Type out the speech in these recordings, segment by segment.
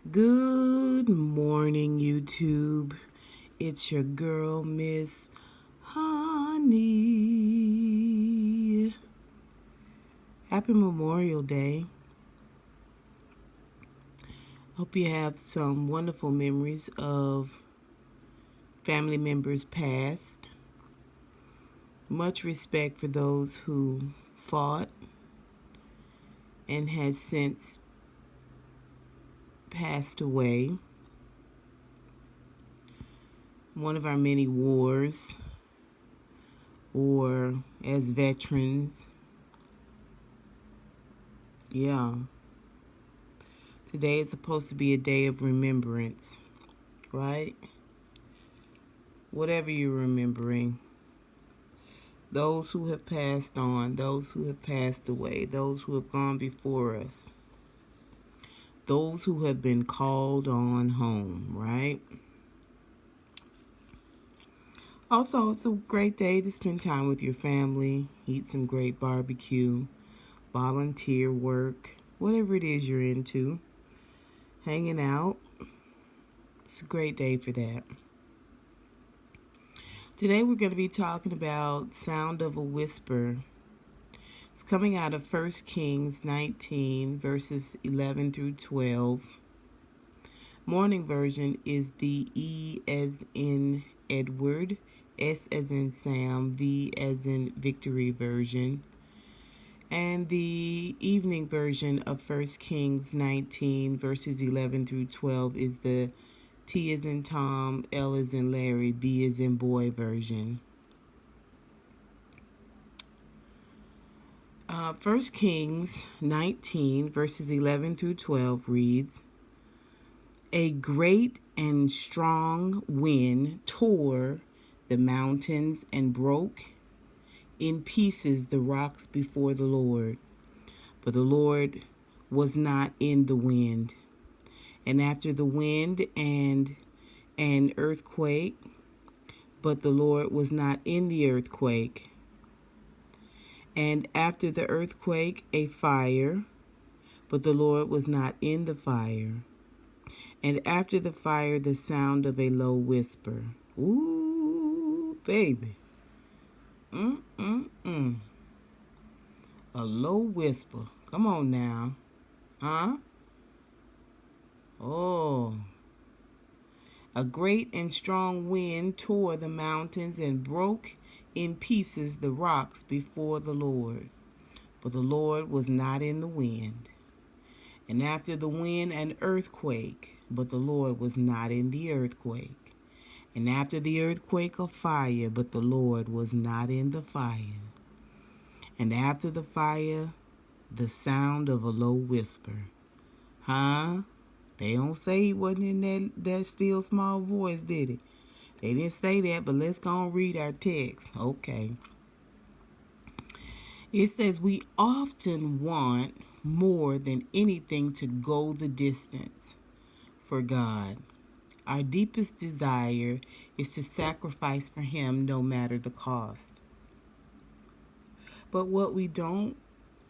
Good morning, YouTube. It's your girl, Miss Honey. Happy Memorial Day. Hope you have some wonderful memories of family members past. Much respect for those who fought and has since passed away. One of our many wars, or as veterans. Yeah. Today is supposed to be a day of remembrance, right? Whatever you're remembering. Those who have passed on, those who have passed away, those who have gone before us, those who have been called on home, right? Also, it's a great day to spend time with your family, eat some great barbecue, volunteer work, whatever it is you're into, hanging out. It's a great day for that. Today we're going to be talking about Sound of a Whisper. It's coming out of 1 Kings 19, verses 11 through 12. Morning version is the E as in Edward, S as in Sam, V as in Victory version. And the evening version of 1 Kings 19, verses 11 through 12 is the T as in Tom, L as in Larry, B as in Boy version. 1 Kings 19, verses 11 through 12 reads, "A great and strong wind tore the mountains and broke in pieces the rocks before the Lord. But the Lord was not in the wind. And after the wind and an earthquake, but the Lord was not in the earthquake. And after the earthquake, a fire, but the Lord was not in the fire. And after the fire, the sound of a low whisper." Ooh, baby. A low whisper. Come on now. Huh? Oh. "A great and strong wind tore the mountains and broke in pieces the rocks before the Lord. But the Lord was not in the wind. And after the wind, an earthquake, but the Lord was not in the earthquake. And after the earthquake, a fire, but the Lord was not in the fire. And after the fire, the sound of a low whisper." Huh? They don't say he wasn't in that still small voice, did it? They didn't say that, but let's go and read our text. Okay. It says, "We often want more than anything to go the distance for God. Our deepest desire is to sacrifice for Him no matter the cost. But what we don't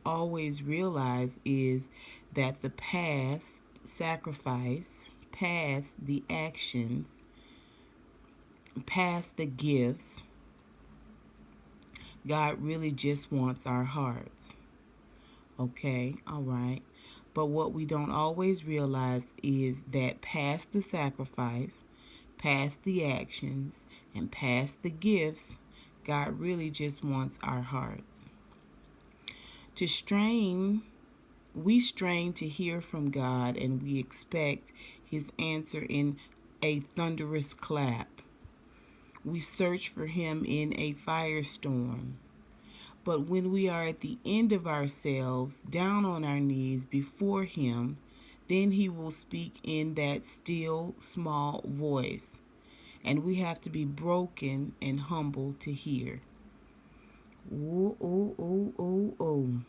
always realize is that the past sacrifice, past the actions, past the gifts, God really just wants our hearts." Okay, all right. But what we don't always realize is that past the sacrifice, past the actions, and past the gifts, God really just wants our hearts. We strain to hear from God, and we expect His answer in a thunderous clap. We search for Him in a firestorm. But when we are at the end of ourselves, down on our knees before Him, then He will speak in that still, small voice. And we have to be broken and humble to hear. Oh, oh, oh, oh, oh.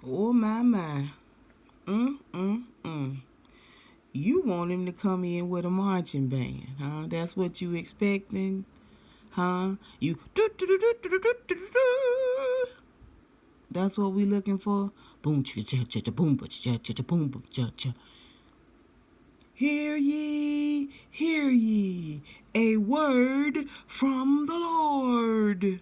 Oh, my. You want Him to come in with a marching band, huh? That's what you expecting, huh? You That's what we looking for. Boom, cha cha cha cha, boom, cha cha cha, boom, cha cha. Hear ye, a word from the Lord.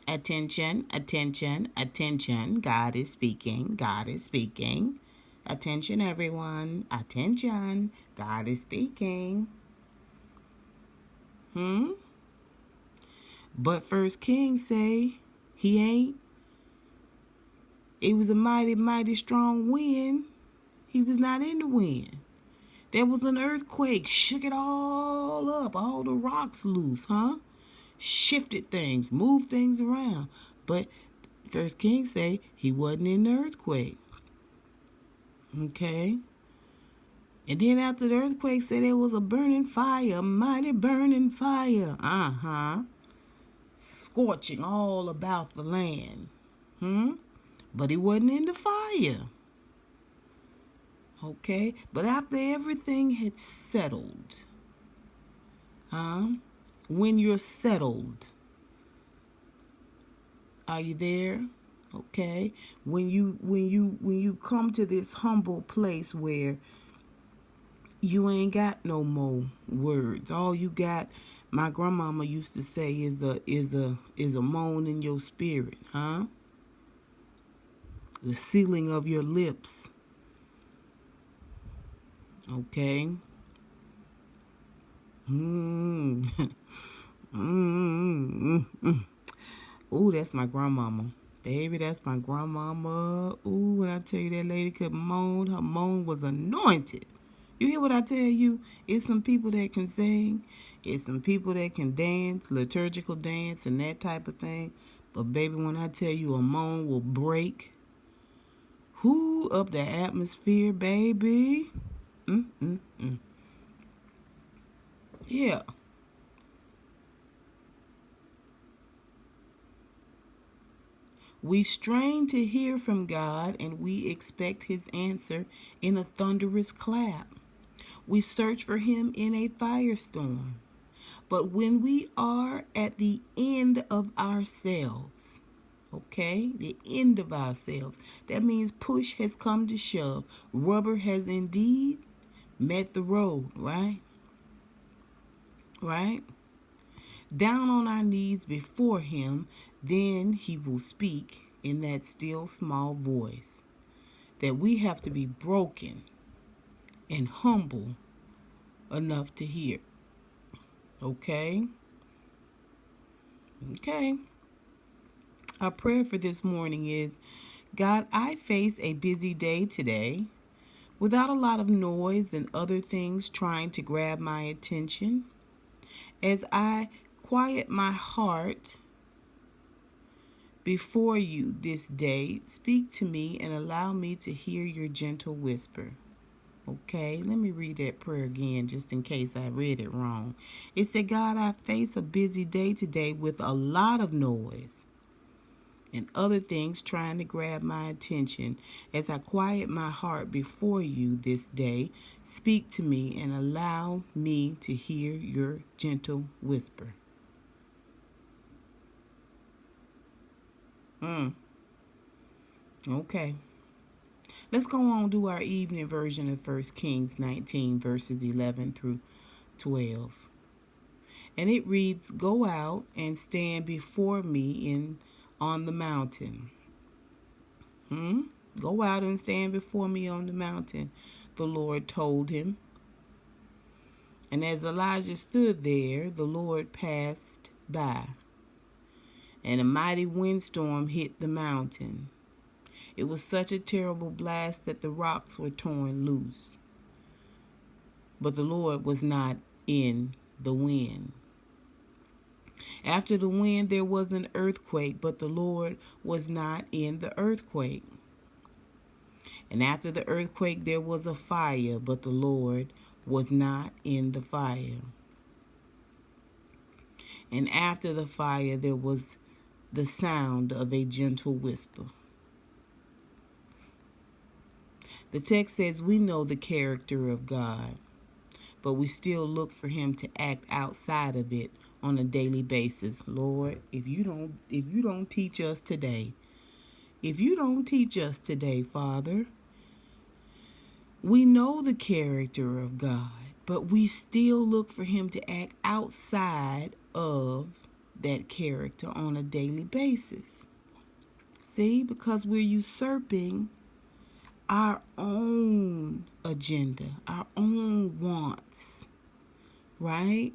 Attention, attention, attention. God is speaking. God is speaking. Attention, everyone. Attention. God is speaking. But First King say he ain't. It was a mighty, mighty strong wind. He was not in the wind. There was an earthquake, shook it all up, all the rocks loose, shifted things, moved things around. But First King say he wasn't in the earthquake. Okay. And then after the earthquake, say there was a burning fire, a mighty burning fire. Scorching all about the land. But he wasn't in the fire. Okay. But after everything had settled, when you're settled, are you there? Okay. When you come to this humble place where you ain't got no more words. All you got, my grandmama used to say, is a moan in your spirit, the sealing of your lips. Okay. Ooh, that's my grandmama. Baby, that's my grandmama. Ooh, when I tell you that lady could moan, her moan was anointed. You hear what I tell you? It's some people that can sing. It's some people that can dance, liturgical dance and that type of thing. But baby, when I tell you a moan will break, up the atmosphere, baby. Yeah. We strain to hear from God and we expect his answer in a thunderous clap. We search for him in a firestorm. But when we are at the end of ourselves, okay, the end of ourselves, that means push has come to shove. Rubber has indeed met the road, right? Right? Down on our knees before him, then he will speak in that still small voice. That we have to be broken and humble enough to hear. Okay? Okay. Our prayer for this morning is, God, I face a busy day today without a lot of noise and other things trying to grab my attention. As I quiet my heart before you this day, speak to me and allow me to hear your gentle whisper. Okay, let me read that prayer again just in case I read it wrong. It said, God, I face a busy day today with a lot of noise and other things trying to grab my attention. As I quiet my heart before you this day, speak to me and allow me to hear your gentle whisper. Okay. Let's go on and do our evening version of 1 Kings 19, verses 11 through 12. And it reads, Go out and stand before me on the mountain. Go out and stand before me on the mountain, the Lord told him. And as Elijah stood there, the Lord passed by, and a mighty windstorm hit the mountain. It was such a terrible blast that the rocks were torn loose. But the Lord was not in the wind. After the wind, there was an earthquake, but the Lord was not in the earthquake. And after the earthquake, there was a fire, but the Lord was not in the fire. And after the fire, there was the sound of a gentle whisper. The text says we know the character of God, but we still look for him to act outside of it on a daily basis. Lord, if you don't teach us today, if you don't teach us today, Father, we know the character of God, but we still look for him to act outside of that character on a daily basis. See, because we're usurping our own agenda, our own wants, right?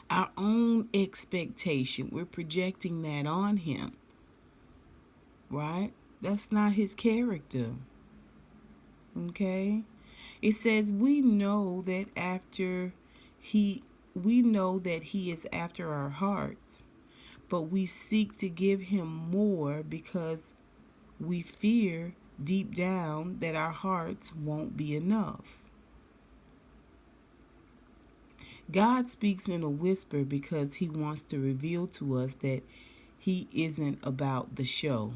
Our own expectation. We're projecting that on him, right? That's not his character. Okay? It says we know that he is after our hearts, but we seek to give him more because we fear deep down that our hearts won't be enough. God speaks in a whisper because he wants to reveal to us that he isn't about the show.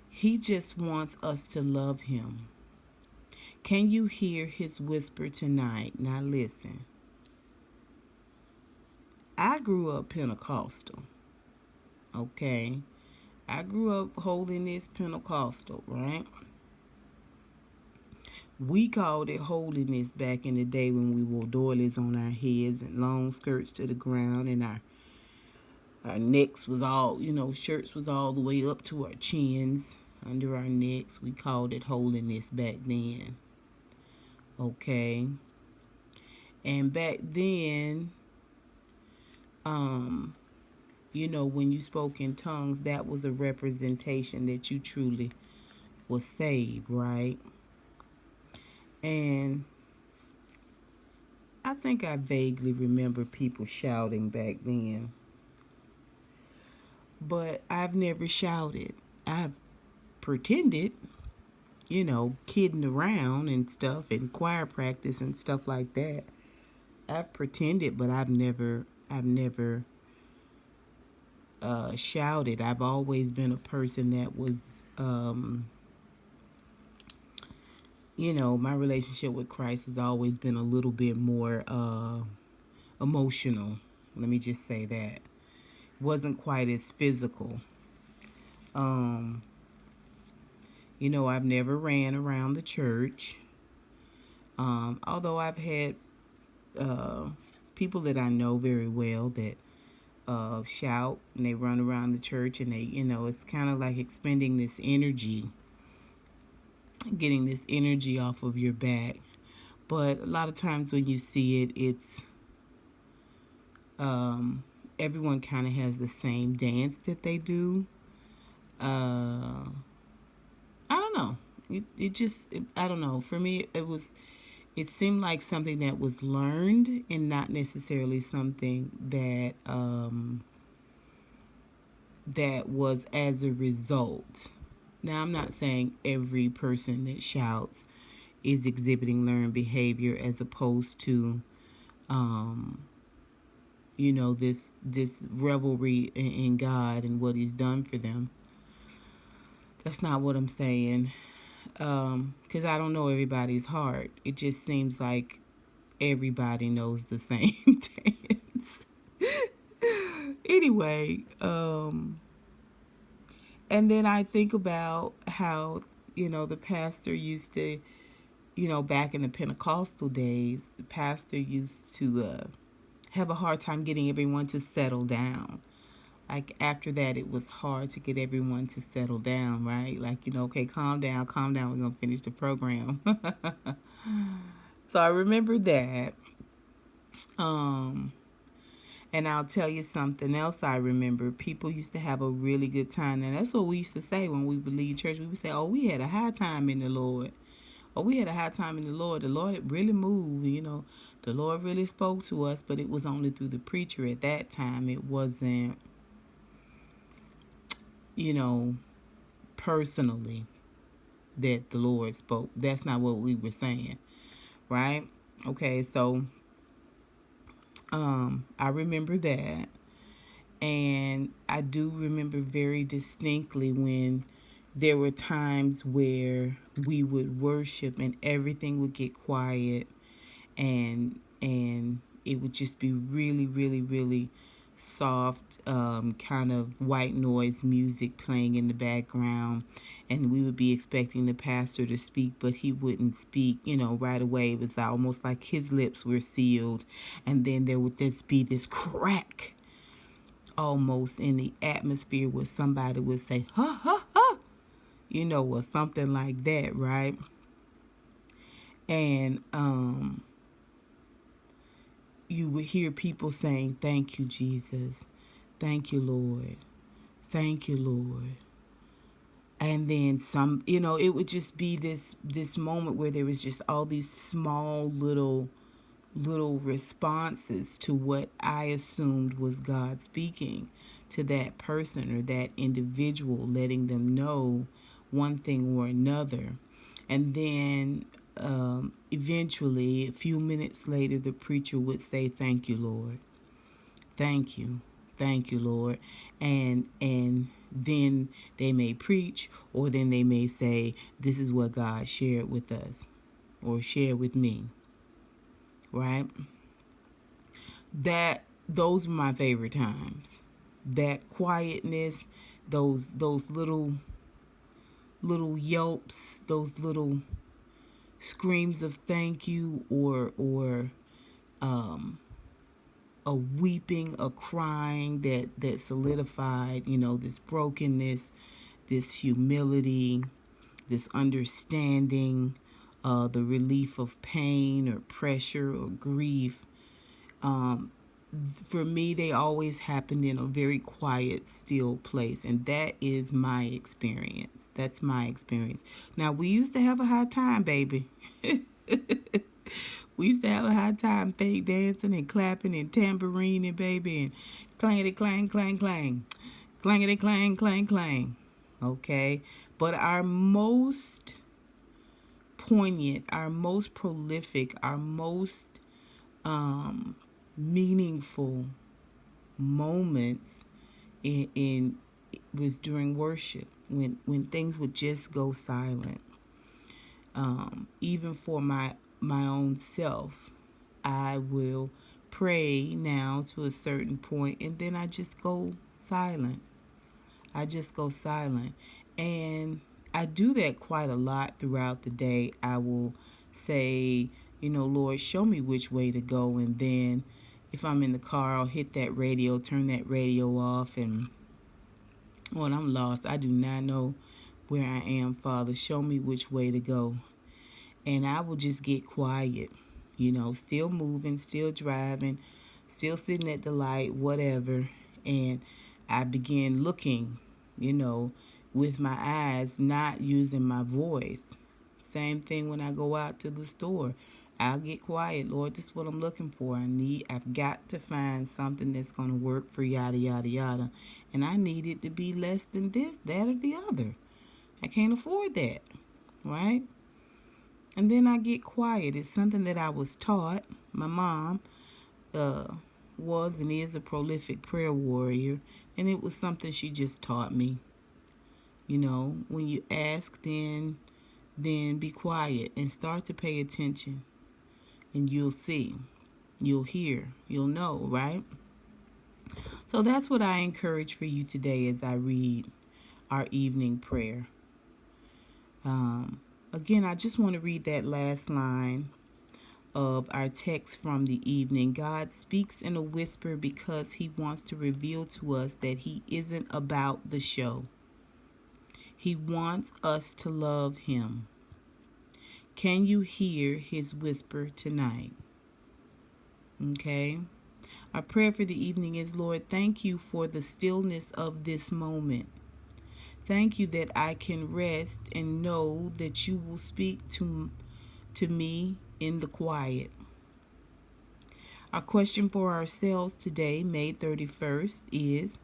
He just wants us to love him. Can you hear his whisper tonight? Now listen. I grew up Pentecostal. Okay? I grew up holding this Pentecostal, right? We called it holiness back in the day when we wore doilies on our heads and long skirts to the ground, and our necks was all, shirts was all the way up to our chins, under our necks. We called it holiness back then. Okay? And back then, when you spoke in tongues, that was a representation that you truly was saved, right? And I think I vaguely remember people shouting back then. But I've never shouted. I've pretended, kidding around and stuff, and choir practice and stuff like that. I've pretended, but I've never shouted. I've always been a person that was, my relationship with Christ has always been a little bit more emotional. Let me just say that. It wasn't quite as physical. I've never ran around the church. Although I've had people that I know very well that shout and they run around the church, and they, it's kind of like expending this energy, getting this energy off of your back. But a lot of times when you see it, it's everyone kind of has the same dance that they do. I don't know. I don't know. For me, it seemed like something that was learned and not necessarily something that that was as a result. Now, I'm not saying every person that shouts is exhibiting learned behavior as opposed to, this revelry in God and what he's done for them. That's not what I'm saying. Because I don't know everybody's heart. It just seems like everybody knows the same dance. Anyway, and then I think about how, the pastor used to, back in the Pentecostal days, the pastor used to have a hard time getting everyone to settle down. Like after that, it was hard to get everyone to settle down, right? Like, okay, calm down, we're going to finish the program. So I remember that. And I'll tell you something else I remember. People used to have a really good time. And that's what we used to say when we would leave church. We would say, oh, we had a high time in the Lord. Oh, we had a high time in the Lord. The Lord really moved, The Lord really spoke to us, but it was only through the preacher at that time. It wasn't, personally that the Lord spoke. That's not what we were saying, right? Okay, so I remember that. And I do remember very distinctly when there were times where we would worship and everything would get quiet and and it would just be really, really, really soft, kind of white noise music playing in the background, and we would be expecting the pastor to speak, but he wouldn't speak, right away. It was almost like his lips were sealed, and then there would just be this crack almost in the atmosphere where somebody would say, ha, ha, ha, or something like that, right? And you would hear people saying, thank you, Jesus. Thank you, Lord. Thank you, Lord. And then some, it would just be this moment where there was just all these small little responses to what I assumed was God speaking to that person or that individual, letting them know one thing or another. And then eventually, a few minutes later, the preacher would say, thank you, Lord. Thank you. Thank you, Lord. And then they may preach, or then they may say, this is what God shared with us or shared with me. Right? Those were my favorite times. That quietness, those little yelps, those little screams of thank you, or a weeping, a crying that solidified, this brokenness, this humility, this understanding, the relief of pain or pressure or grief. For me, they always happened in a very quiet, still place, and that is my experience. That's my experience. Now, we used to have a hard time, baby. We used to have a hard time fake dancing and clapping and tambourining, baby, and clangity clang, clang, clang. Clangity clang, clang, clang. Okay? But our most poignant, our most prolific, our most meaningful moments in was during worship, when things would just go silent. Even for my own self, I will pray now to a certain point, and then I just go silent. And I do that quite a lot throughout the day. I will say, Lord, show me which way to go, and then if I'm in the car, I'll hit that radio, turn that radio off, and when I'm lost, I do not know where I am, Father. Show me which way to go. And I will just get quiet, still moving, still driving, still sitting at the light, whatever. And I begin looking, with my eyes, not using my voice. Same thing when I go out to the store. I'll get quiet. Lord, this is what I'm looking for. I've got to find something that's going to work for yada, yada, yada. And I need it to be less than this, that, or the other. I can't afford that, right? And then I get quiet. It's something that I was taught. My mom was and is a prolific prayer warrior, and it was something she just taught me. When you ask, then be quiet and start to pay attention, and you'll see, you'll hear, you'll know, right? So that's what I encourage for you today as I read our evening prayer. Again, I just want to read that last line of our text from the evening. God speaks in a whisper because he wants to reveal to us that he isn't about the show. He wants us to love him. Can you hear his whisper tonight? Okay. Our prayer for the evening is, Lord, thank you for the stillness of this moment. Thank you that I can rest and know that you will speak to me in the quiet. Our question for ourselves today, May 31st, is,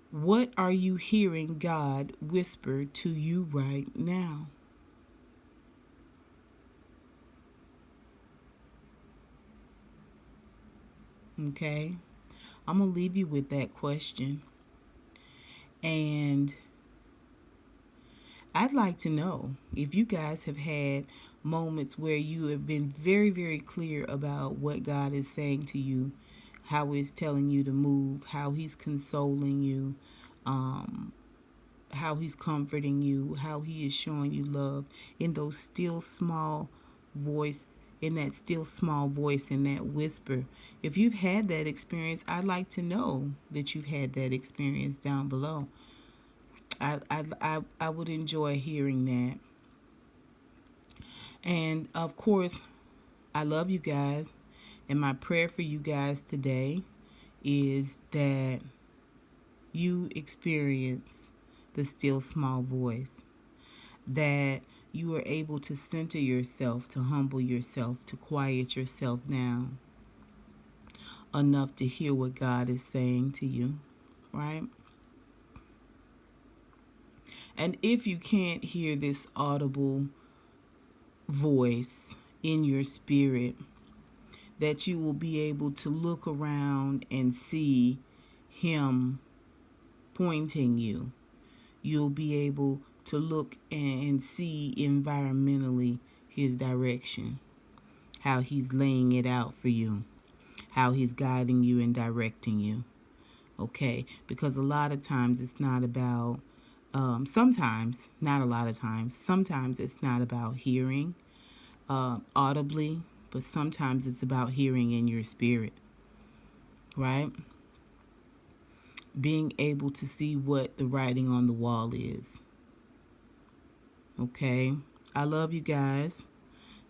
what are you hearing God whisper to you right now? Okay, I'm going to leave you with that question. And I'd like to know if you guys have had moments where you have been very, very clear about what God is saying to you, how He's telling you to move, how He's consoling you, how He's comforting you, how He is showing you love in those still small voice, in that still small voice, in that whisper. If you've had that experience, I'd like to know that you've had that experience down below. I would enjoy hearing that. And of course, I love you guys. And my prayer for you guys today is that you experience the still small voice, that you are able to center yourself, to humble yourself, to quiet yourself down enough to hear what God is saying to you, right? And if you can't hear this audible voice in your spirit, that you will be able to look around and see Him pointing you. You'll be able to look and see environmentally His direction, how He's laying it out for you, how He's guiding you and directing you. Okay? Because a lot of times it's not about, sometimes, not a lot of times, sometimes it's not about hearing audibly, but sometimes it's about hearing in your spirit, right? Being able to see what the writing on the wall is. Okay? I love you guys.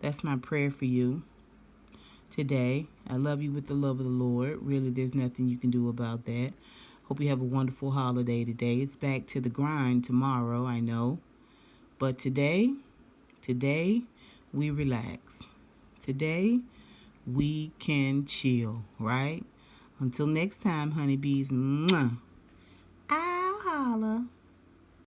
That's my prayer for you today. I love you with the love of the Lord. Really, there's nothing you can do about that. Hope you have a wonderful holiday today. It's back to the grind tomorrow, I know. But today, we relax. Today, we can chill, right? Until next time, honeybees. Mwah.